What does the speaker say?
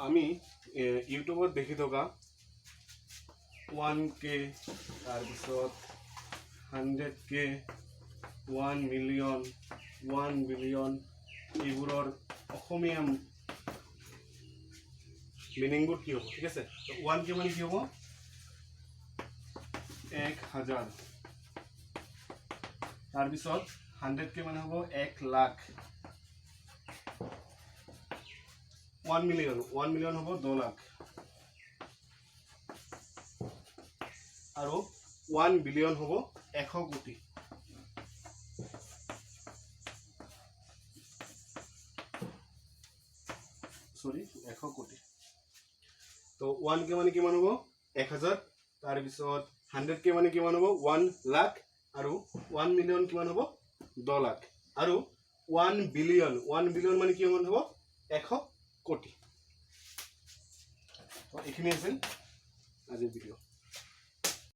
আমি ইউটিউবত দেখি থকা 1K তাৰপিছত 100K 1 মিলিয়ন 1 বিলিয়ন এইবোৰৰ অসমীয়া মিনিংবোৰ কি হ'ব ঠিক আছে তো 1K মানে কি হ'ব 1000 তাৰপিছত 100K মানে হ'ব 1 লাখ 1 মিলিয়ন হ'ব 2 লাখ আৰু 1 বিলিয়ন হ'ব 100 কোটি সৰি 100 কোটি তো 1K মানে কিমান হ'ব 1000 তাৰপিছত 100K মানে কিমান হ'ব 1 লাখ আৰু 1 মিলিয়ন কিমান হ'ব 2 লাখ আৰু 1 বিলিয়ন মানে কিমান হ'ব 100 কোটি তো এইখিনি আছিল আজিৰ ভিডিঅ'